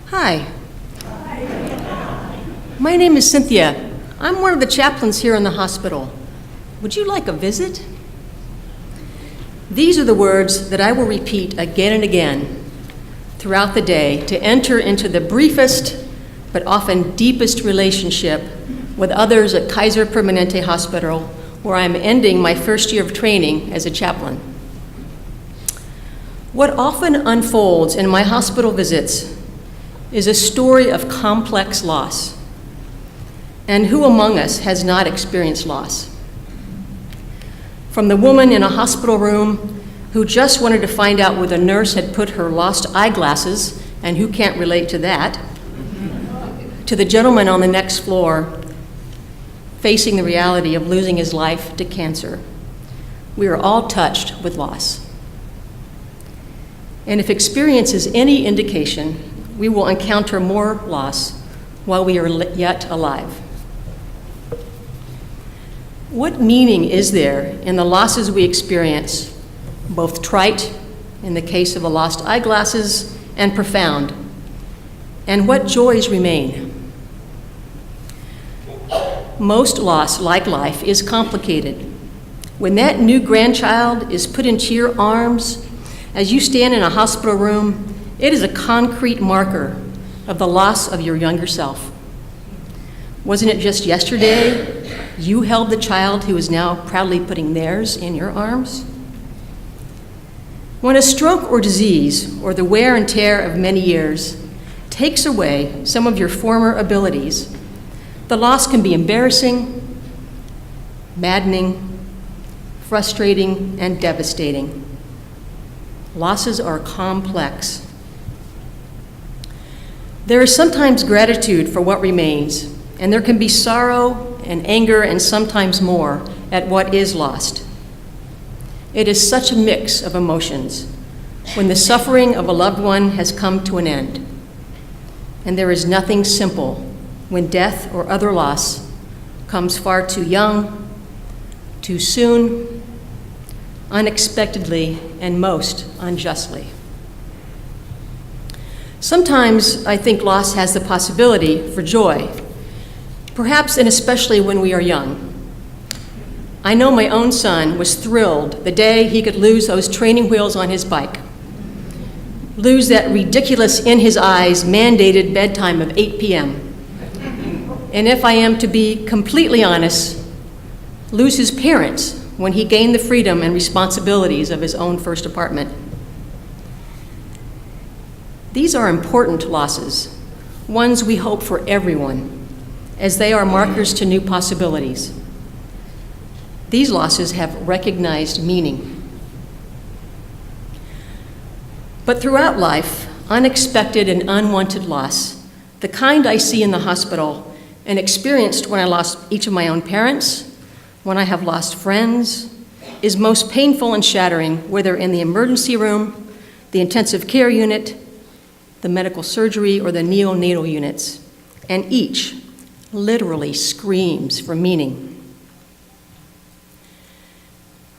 Hi. My name is Cynthia. I'm one of the chaplains here in the hospital. Would you like a visit? These are the words that I will repeat again and again throughout the day to enter into the briefest but often deepest relationship with others at Kaiser Permanente Hospital, where I'm ending my first year of training as a chaplain. What often unfolds in my hospital visits is a story of complex loss. And who among us has not experienced loss? From the woman in a hospital room who just wanted to find out where the nurse had put her lost eyeglasses, and who can't relate to that, to the gentleman on the next floor facing the reality of losing his life to cancer. We are all touched with loss. And if experience is any indication, we will encounter more loss while we are yet alive. What meaning is there in the losses we experience, both trite, in the case of the lost eyeglasses, and profound? And what joys remain? Most loss, like life, is complicated. When that new grandchild is put into your arms, as you stand in a hospital room, it is a concrete marker of the loss of your younger self. Wasn't it just yesterday you held the child who is now proudly putting theirs in your arms? When a stroke or disease, or the wear and tear of many years, takes away some of your former abilities, the loss can be embarrassing, maddening, frustrating, and devastating. Losses are complex. There is sometimes gratitude for what remains, and there can be sorrow and anger and sometimes more at what is lost. It is such a mix of emotions when the suffering of a loved one has come to an end. And there is nothing simple when death or other loss comes far too young, too soon, unexpectedly, and most unjustly. Sometimes I think loss has the possibility for joy, perhaps and especially when we are young. I know my own son was thrilled the day he could lose those training wheels on his bike, lose that ridiculous in his eyes mandated bedtime of 8 p.m. And if I am to be completely honest, lose his parents when he gained the freedom and responsibilities of his own first apartment. These are important losses, ones we hope for everyone, as they are markers to new possibilities. These losses have recognized meaning. But throughout life, unexpected and unwanted loss, the kind I see in the hospital and experienced when I lost each of my own parents, when I have lost friends, is most painful and shattering, whether in the emergency room, the intensive care unit, the medical surgery, or the neonatal units, and each literally screams for meaning.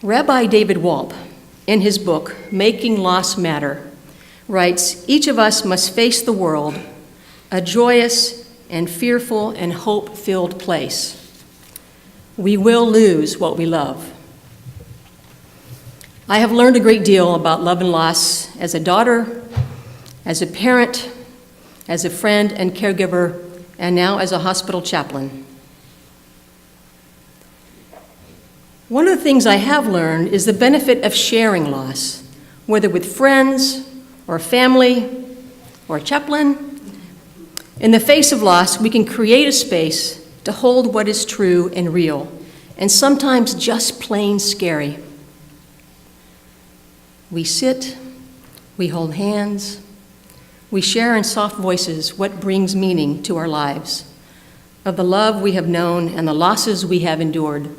Rabbi David Walp, in his book, Making Loss Matter, writes, "Each of us must face the world, a joyous and fearful and hope-filled place. We will lose what we love." I have learned a great deal about love and loss as a daughter, as a parent, as a friend and caregiver, and now as a hospital chaplain. One of the things I have learned is the benefit of sharing loss, whether with friends or family or a chaplain. In the face of loss, we can create a space to hold what is true and real, and sometimes just plain scary. We sit, we hold hands, we share in soft voices what brings meaning to our lives, of the love we have known and the losses we have endured.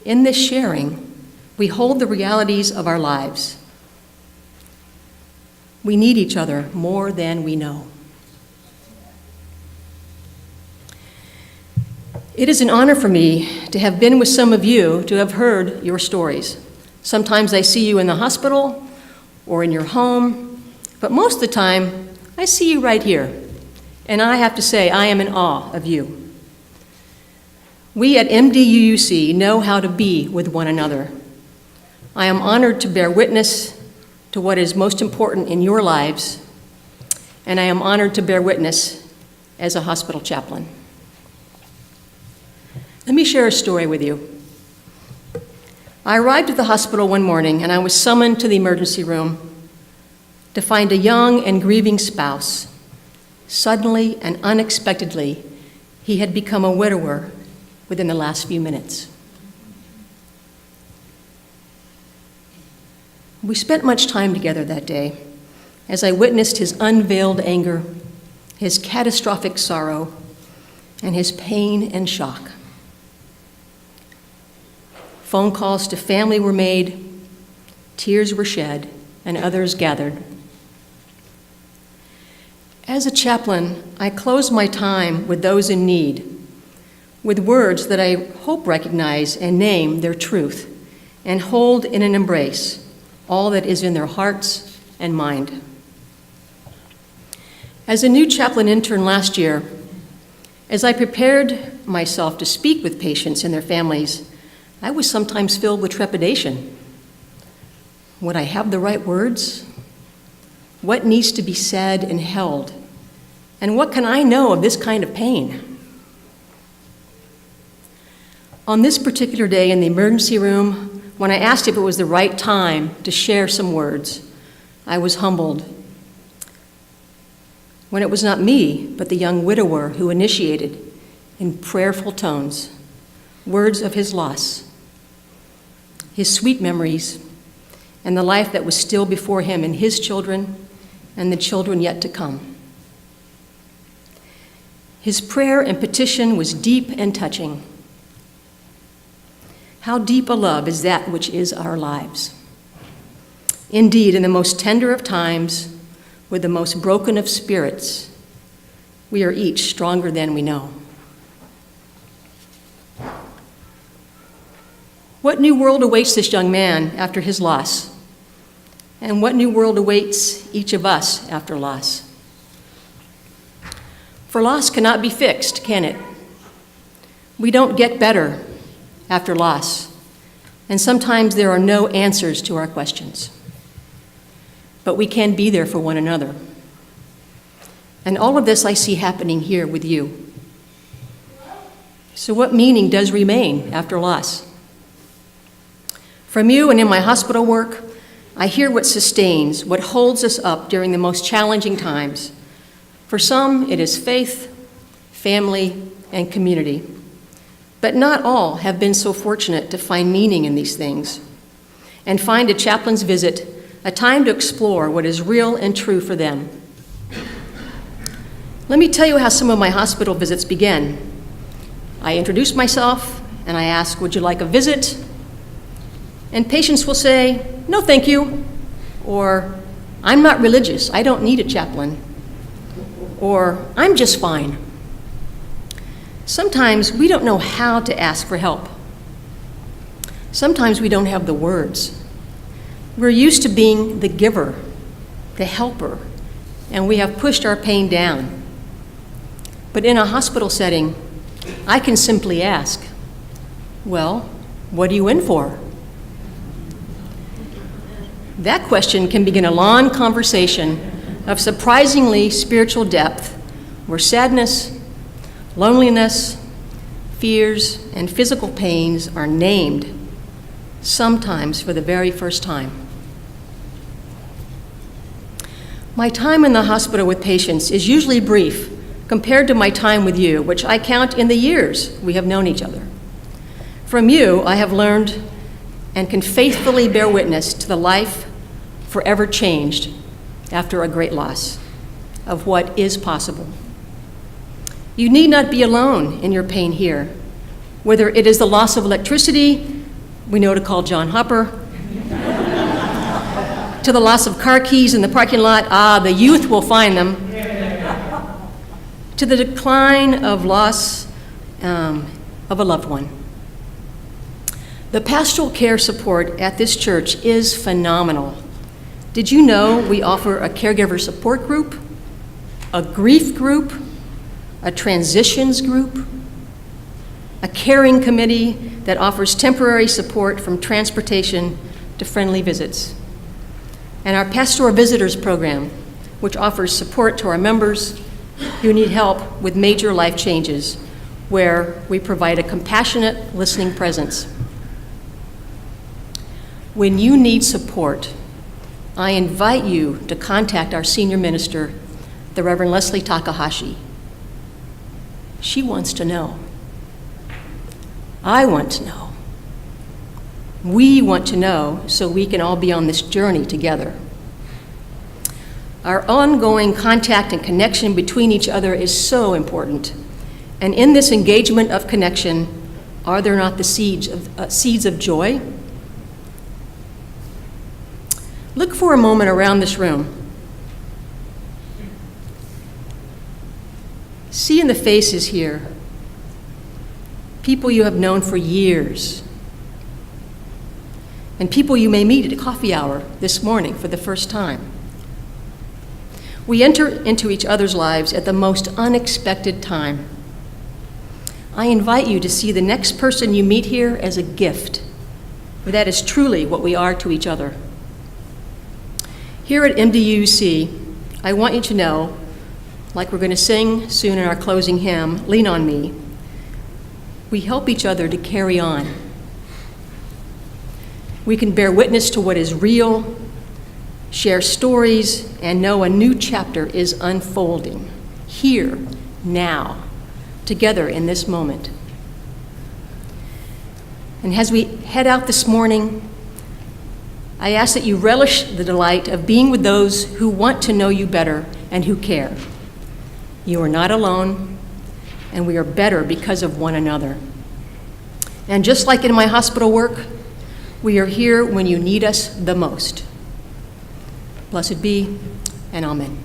In this sharing, we hold the realities of our lives. We need each other more than we know. It is an honor for me to have been with some of you, to have heard your stories. Sometimes I see you in the hospital or in your home, but most of the time I see you right here, and I have to say I am in awe of you. We at MDUUC know how to be with one another. I am honored to bear witness to what is most important in your lives, and I am honored to bear witness as a hospital chaplain. Let me share a story with you. I arrived at the hospital one morning, and I was summoned to the emergency room to find a young and grieving spouse. Suddenly and unexpectedly, he had become a widower within the last few minutes. We spent much time together that day as I witnessed his unveiled anger, his catastrophic sorrow, and his pain and shock. Phone calls to family were made, tears were shed, and others gathered. As a chaplain, I close my time with those in need with words that I hope recognize and name their truth and hold in an embrace all that is in their hearts and mind. As a new chaplain intern last year, as I prepared myself to speak with patients and their families, I was sometimes filled with trepidation. Would I have the right words? What needs to be said and held? And what can I know of this kind of pain? On this particular day in the emergency room, when I asked if it was the right time to share some words, I was humbled. When it was not me, but the young widower who initiated, in prayerful tones, words of his loss, his sweet memories, and the life that was still before him and his children and the children yet to come. His prayer and petition was deep and touching. How deep a love is that which is our lives. Indeed, in the most tender of times, with the most broken of spirits, we are each stronger than we know. What new world awaits this young man after his loss? And what new world awaits each of us after loss? For loss cannot be fixed, can it? We don't get better after loss, and sometimes there are no answers to our questions. But we can be there for one another. And all of this I see happening here with you. So what meaning does remain after loss? From you and in my hospital work, I hear what sustains, what holds us up during the most challenging times. For some, it is faith, family, and community. But not all have been so fortunate to find meaning in these things and find a chaplain's visit a time to explore what is real and true for them. Let me tell you how some of my hospital visits begin. I introduce myself and I ask, would you like a visit? And patients will say, no, thank you. Or, I'm not religious, I don't need a chaplain. Or, I'm just fine. Sometimes we don't know how to ask for help. Sometimes we don't have the words. We're used to being the giver, the helper, and we have pushed our pain down. But in a hospital setting, I can simply ask, well, what are you in for? That question can begin a long conversation of surprisingly spiritual depth, where sadness, loneliness, fears, and physical pains are named, sometimes for the very first time. My time in the hospital with patients is usually brief compared to my time with you, which I count in the years we have known each other. From you, I have learned and can faithfully bear witness to the life forever changed after a great loss of what is possible. You need not be alone in your pain here, whether it is the loss of electricity, we know to call John Hopper, to the loss of car keys in the parking lot, the youth will find them, to the decline of loss of a loved one. The pastoral care support at this church is phenomenal. Did you know we offer a caregiver support group a grief group, a transitions group, a caring committee that offers temporary support from transportation to friendly visits, and our pastoral visitors program, which offers support to our members who need help with major life changes, where we provide a compassionate, listening presence. When you need support, I invite you to contact our senior minister, the Reverend Leslie Takahashi. She wants to know. I want to know. We want to know so we can all be on this journey together. Our ongoing contact and connection between each other is so important. And in this engagement of connection, are there not the seeds of joy? Look for a moment around this room. See in the faces here people you have known for years, and people you may meet at a coffee hour this morning for the first time. We enter into each other's lives at the most unexpected time. I invite you to see the next person you meet here as a gift, for that is truly what we are to each other. Here at MDUUC, I want you to know, like we're going to sing soon in our closing hymn, Lean on Me, we help each other to carry on. We can bear witness to what is real, share stories, and know a new chapter is unfolding, here, now, together in this moment. And as we head out this morning, I ask that you relish the delight of being with those who want to know you better and who care. You are not alone, and we are better because of one another. And just like in my hospital work, we are here when you need us the most. Blessed be, and amen.